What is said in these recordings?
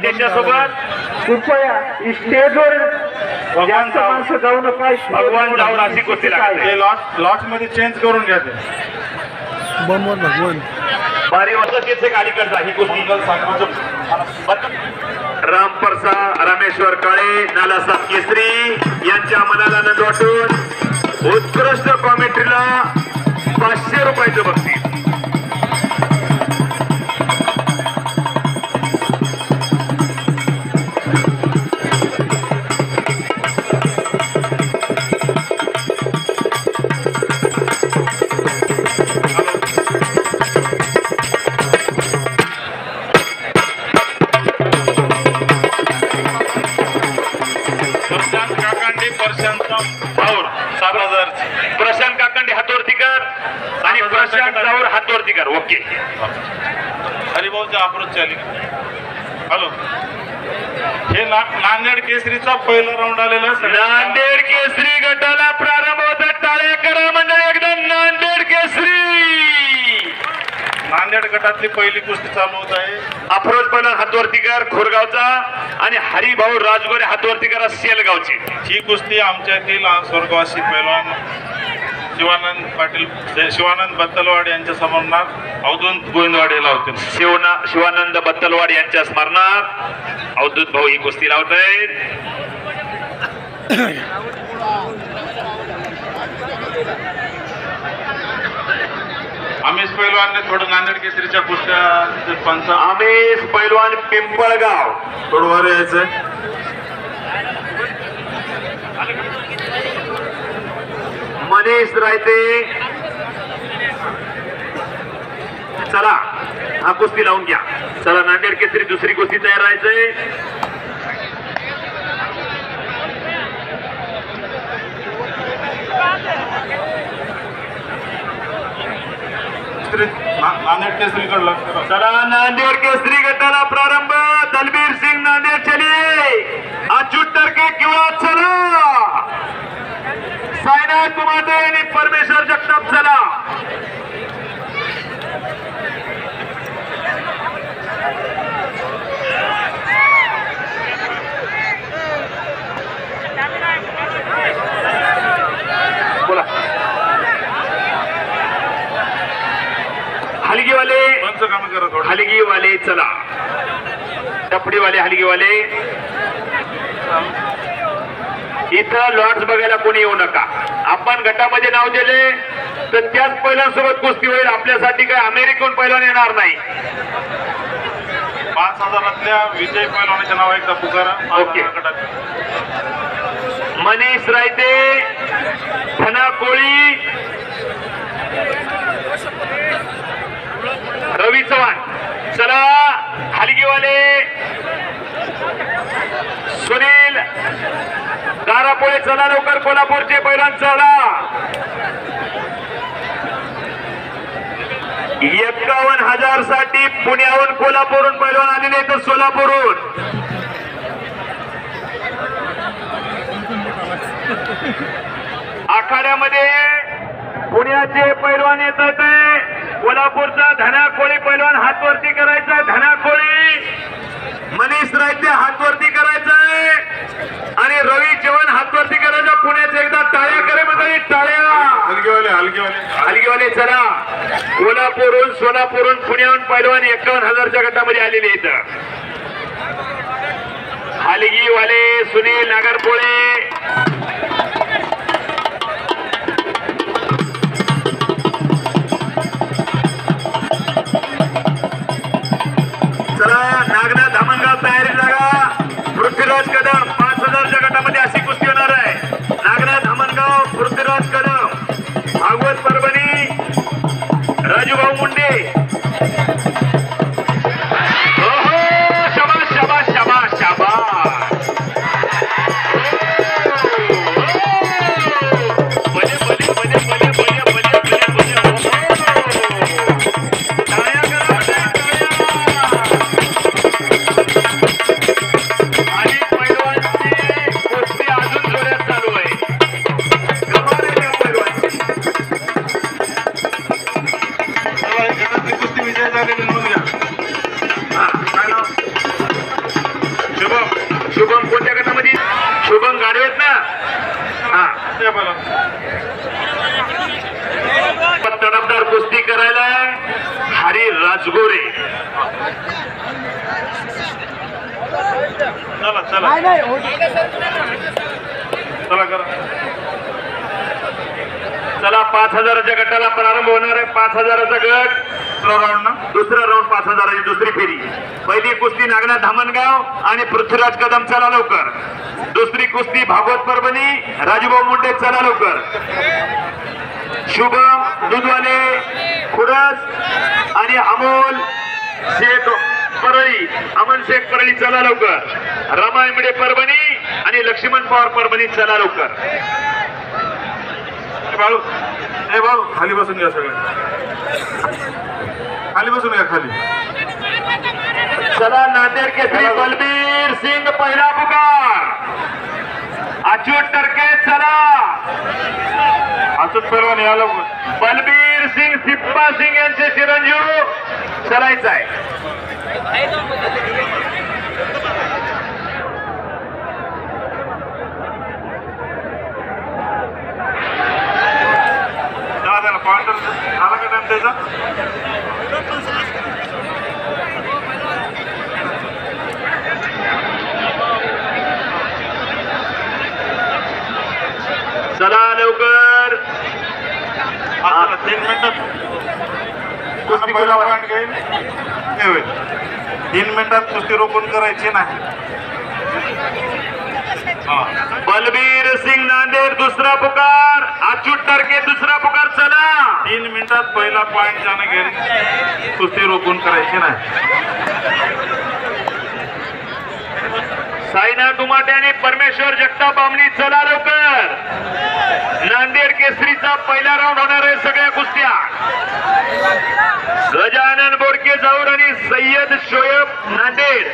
त्याच्यासोबत कृपया स्टेजवर जास्त माणसं जाऊ नका. भगवान जाऊन अशी कुस्ती लागते. लॉट मध्ये चेंज करून घ्या ते. भगवान बारी वसतीचे अलीकडचा ही कुस्ती रामप्रसा रामेश्वर काळे नालासाहेब केसरी यांच्या मनाला नंद वाटून उत्कृष्ट कॉमेंट्रीला 500 रुपयाचं बक्षीस. प्रशांत काकांडे हातवरतीकर आणि प्रशांत जाऊर हातवरतीकर. ओके हरिभाऊच्या अप्रोच चाली. हॅलो, हे नांदेड केसरीचा पहिला राऊंड आलेला. नांदेड केसरी गटाला प्रारंभ होता. टाळ्या करा मंडळी एकदा. नांदेड केसरी नांदेड गटातली पहिली कुस्ती चालू होत आहे. अफरोज पैलवान हातवरतीकर खोरगावचा आणि हरिभाऊ राजगोरे हातवरतीकर सेलगावची. ही कुस्ती आमच्यातील स्वर्गवासी पैलवान शिवानंद बत्तलवाड यांच्या स्मरणार्थ अवधूत गोविंदवाड लावतील. शिवानंद बत्तलवाड यांच्या स्मरणार्थ अवधूत भाऊ ही कुस्ती लावत आहेत. आमिष पैलवानने थोडं नांदेड केसरीच्या कुस्त्या पंच. आमिष पैलवान पिंपळगाव थोडं वर यायचंय. मनीष रायते चला हा कुस्ती लावून घ्या. चला नांदेड केसरी दुसरी कुस्ती तयार राहायचंय. नांदेड केसरी कडला. चला नांदेड केसरी गटाला प्रारंभ. दलबीर सिंग नांदेड चलिए. अच्युत टर्के किंवा चला साईनाथ कुमार आणि परमेश्वर जगताप चला. बोला हलगीवाले पंच काम करा थोडं. हलगीवाले चला. टपडीवाले हलगीवाले इथं लॉट्स बघायला कोणी येऊ नका. आपण गटामध्ये नाव दिले तर त्याच पैलवानसोबत कुस्ती होईल. आपल्यासाठी काय अमेरिकन पैलवान येणार नाही. 5,000तल्या विजय पैलवानाच्या नाव एकदा पुकारा. ओके. मनीष रायते, धना कोळी, रवी चव्हाण चला. हलगीवाले सुनील दारापोळे चला लवकर. कोल्हापूरचे पैलवान चला. 51,000 साठी पुण्याहून कोल्हापूरहून पैलवान आलेले तर सोलापूरहून. आखाड्यामध्ये पुण्याचे पैलवान येतात. कोल्हापूरचा धना कोळी पैलवान हातवरती करायचा. धना कोळी मनीष रायते हातवरती करायचंय आणि रवी चव्हाण हातवरती करायचं. पुण्याचे एकदा टाळ्या करे म्हणजे टाळ्या. हलगीवाले चला. कोल्हापूरहून सोलापूरहून पुण्याहून पैलवान 51,000च्या गटामध्ये आलेले आहेत. हलगीवाले सुनील नागरपोळे नागनाथ धामणगाव तयारी जागा. पृथ्वीराज कदम 5,000च्या गटामध्ये अशी कुस्ती होणार आहे. नागनाथ धामणगाव, पृथ्वीराज कदम, भागवत परभणी, राजूभाऊ मुंडे. शाबास शाबास शाबास शाबास. ते बोला. तडफदार कुस्ती करायला हरी राजगोरे. चला चला चला करा. चला 5,000च्या गटाला प्रारंभ होणार आहे. 5,000चा गट. दुसरा राऊंड ना. दुसरा राऊंड 5,000ची दुसरी फेरी. पहिली कुस्ती नागनाथ धामणगाव आणि पृथ्वीराज कदम. चला लवकर. दुसरी कुस्ती भागवत परभणी राजूभाऊ मुंडे. चला लवकर. शुभम दुधवाले खुडस आणि अमोल शेख परळी. अमन शेख परळी. चला लवकर. रमा इमडे परभणी आणि लक्ष्मण पवार परभणी. चला लवकर. बाळू ए बाळू खाली बसून घ्या सगळे. खाली बसून घ्या खाली. चला नांदेड केसरी बलबीर सिंग पहिला पुकार. अच्युत टरके. चला अचूक पैलवान या लवकर. बलबीर सिंग सिप्पा सिंग यांचे चिरंजीव चलायचं आहे. त्याला पॉइंटर आला का टाइम त्याचा. चला लवकर. 3 मिनिटात कुस्ती पहिला पॉइंट घेईल. हे होईल. 3 मिनिटात कुस्ती रोखून करायची नाही. बलबीर सिंग नांदेड दुसरा पुकार. अच्युत टरके दुसरा पुकार. चला 3 मिनिटात पहिला पॉइंट ज्याने घेईल कुस्ती रोखून करायची नाही. साईनाथ उमाटे आणि परमेश्वर जगताप बामणी. चला लवकर. नांदेड केसरीचा पहिला राऊंड होणार आहे. सगळ्या कुस्त्या गजानन बोडके जाऊर आणि सय्यद शोएब नांदेड.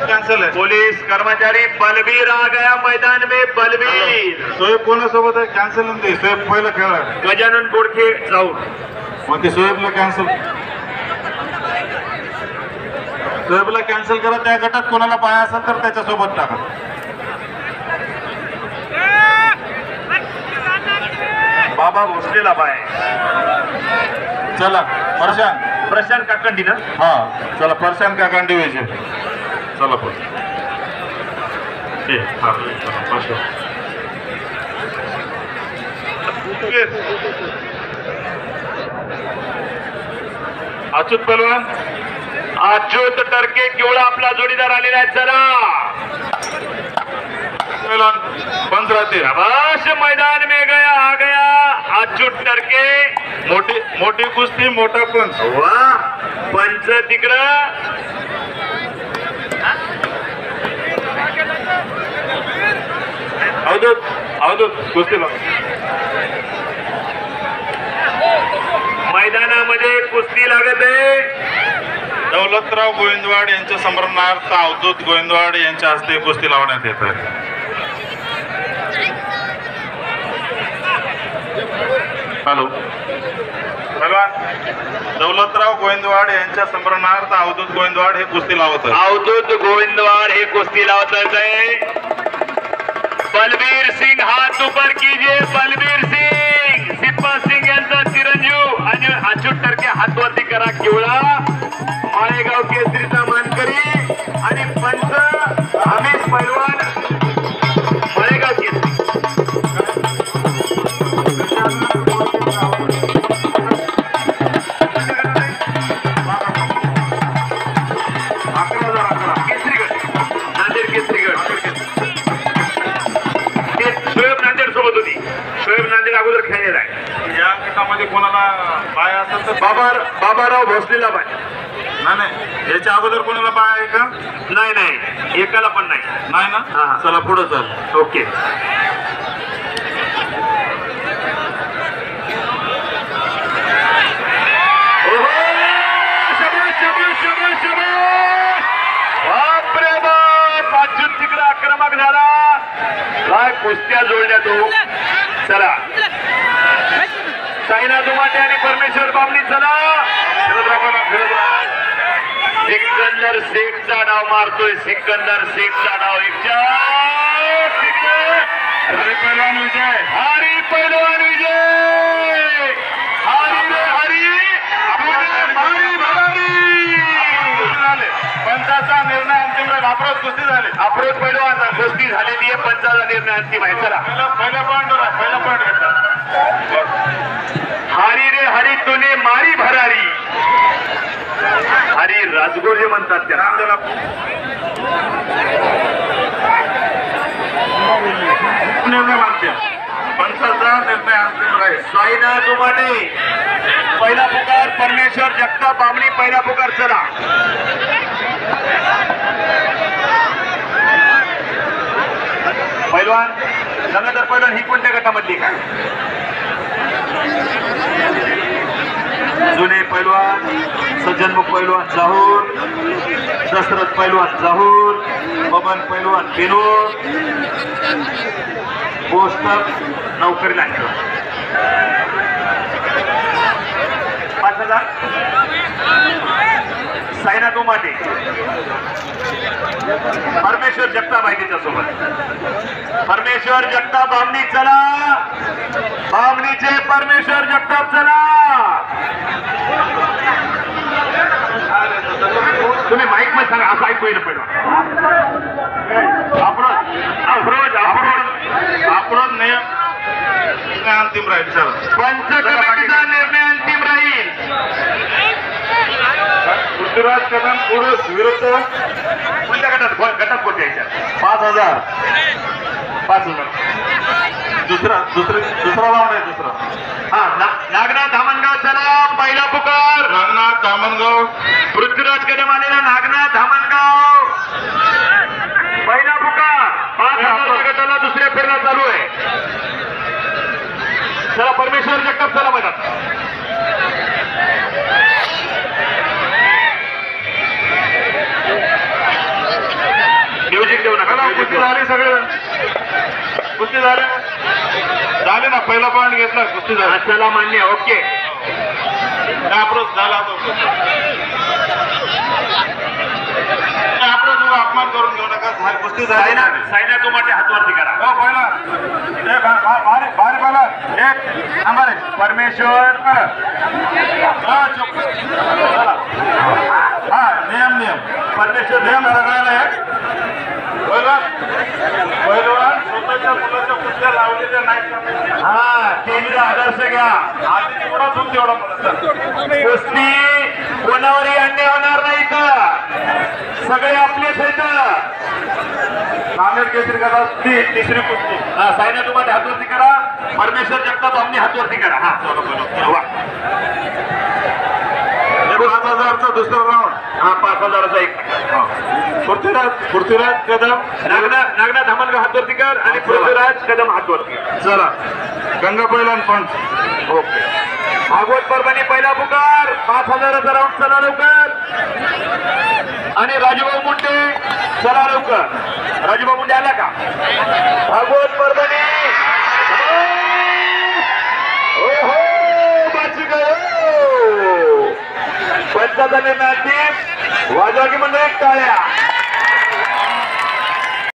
कॅन्सल आहे. पुलिस कर्मचारी बलबीर आ गया मैदान में. बलबीर सोहेब कोणासोबत आहे. कॅन्सल नाही. सोहेब पहिला खेळा. गजानन बोडके जाऊर. मग ते सोहेबला कॅन्सल. सोहेबला कॅन्सल करा. त्या गटात कोणाला पाया असेल तर त्याच्यासोबत टाका. बाबा भोसलेला बाय. चला प्रशांत काकंडी ना. हा चला प्रशांत काकांडी व्हायचे. चला पण अच्युत पहलवान. अच्युत टरके केवळ आपला जोडीदार आलेला आहे. चला बंद राहते. शाबाश. मैदान में गया आ गया अच्युत टरके. मोठी कुस्ती मोठा पंच. वा पंच तिकडं. अवधूत कुस्तीला. मैदानामध्ये कुस्ती लागत आहे. दौलतराव गोविंदवाड यांच्या स्मरणार्थ अवधूत गोविंदवाड यांच्या हस्ते कुस्ती लावण्यात येत आहे. हॅलो पहलवान. दौलतराव गोविंदवाड यांच्या स्मरणार्थ अवधूत गोविंदवाड हे कुस्ती लावत आहे. अवधूत गोविंदवाड हे कुस्ती लावत आहे. बलबीर सिंग हाथ ऊपर कीजिए. बलबीर सिंग सिप्पा सिंग यांचा चिरंजीव आणि अच्युत टरके हातवरती करा. केवळा माळेगाव केसरीचा मानकरी आणि पंच हमीद पैलवान माळेगाव केसरी. अगोदर खेळलेला आहे. या गटामध्ये कोणाला पाय असेल तर बाबाराव भोसलेला बाय. नाही याच्या अगोदर कोणाला पाय आहे का. नाही एकाला पण नाही. नाही ना. हा. चला पुढे चल. ओके. बापरे बाप. अच्युत तिकडे आक्रमक झाला. काय कुस्त्या जोडल्या तो. चला साईनाथ उमाटे आणि परमेश्वर बामणी. चला एक सिकंदर शेखचा डाव मारतोय. सिकंदर शेखचा डाव हरी पैलवान विजय. हरी पैलवान विजय. हरी रे हरी. मारी भरारी. झाले पंचाचा निर्णय अंतिम राहील. अप्रोच कुस्ती झाली. अप्रोच पैलवान कुस्ती झालेली आहे. पंचाचा निर्णय अंतिम आहे. चला पहिला पॉईंट घेतला. हरी रे हरी तुने मारी भरारी. हरी राजगुरू म्हणतात त्याला. निर्णय मानते पंचाचा निर्णय अंतिम राहील. साईनाथ दुमाने पहिला पुकार. परमेश्वर जगताप बामणी पहिला पुकार. चला पैलवान गंगाधर पैलवान ही कोणत्या गटामधली का? जुने पैलवान सज्जनमुख पैलवान जाहूर, दशरथ पैलवान जाहूर, बबन पैलवान बेनूर, पोस्टर नौकरी लागतो. 5,000 साईनाथ उमाटे. परमेश्वर जगताप आहे त्याच्यासोबत. परमेश्वर जगताप बामणी. चला बामणीचे परमेश्वर जगताप. चला तुम्ही माईक मध्ये सांगा. असं ऐकू येईल पहिलं. अप्रोच नियम अंतिम राहील. चला पंच कमिटीचा निर्णय अंतिम राहील. पृथ्वीराज कदम पुरुष विरुद्ध कोणत्या गटात कोणत्या याच्यात? 5,000. 5,000. दुसरा राऊंड आहे. दुसरा हा नागनाथ धामणगाव. चला पहिला पुकार. नागनाथ दामणगाव. पृथ्वीराज कदम आलेला नागनाथ धामणगाव. पहिला पुकार. 5,000 गटाला दुसऱ्या फेरीला चालू आहे. चला परमेश्वर जगताप. चला मैदान. म्युझिक देऊ नका. कुस्ती झाली. सगळे कुस्ती झाले ना. पहिला पॉईंट घेतला. कुस्ती झाली. चला मान्य. ओके. अप्रोच झाला. तो अप्रोच अपमान करून घेऊ नका. कुस्ती झाली. साईनाथ उमाटे हातवरती करा. हो पहिला भारी पहिला एक नंबर आहे. परमेश्वर. हा नियम परमेश्वर नियम सगळ्याला आहे. पहिलवान स्वतःच्या मुलाच्या कुस्त्या लावलेल्या नाहीत. हा टीमचा आदर्श घ्या. आधी तेवढा दूध तेवढा कुस्ती कोणावरही अन्याय होणार नाही. तर सगळे आपलेच आहेत. नांदेड केसरी गदा तिसरी कुस्ती. साईनाथ उमाटे हातवरती करा. परमेश्वर जगताप बामणी हातवरती करा. हा वा. 5,000चा दुसरा राऊंड. हा 5,000चा एक. पृथ्वीराज कदम. नागनाथ धामणगाव हातवरती कर आणि पृथ्वीराज कदम हातवरती. चला गंगा पैलवान पंच. ओके. भागवत परभणी पहिला पुकार. 5,000चा राऊंड. चला लवकर. आणि राजूभाऊ मुंडे. चला लवकर. राजूभाऊ मुंडे आला का? भागवत परभणी. ओहो बाची गयो. पंचाचा निर्णय. वाजवा की मंडळी टाळ्या.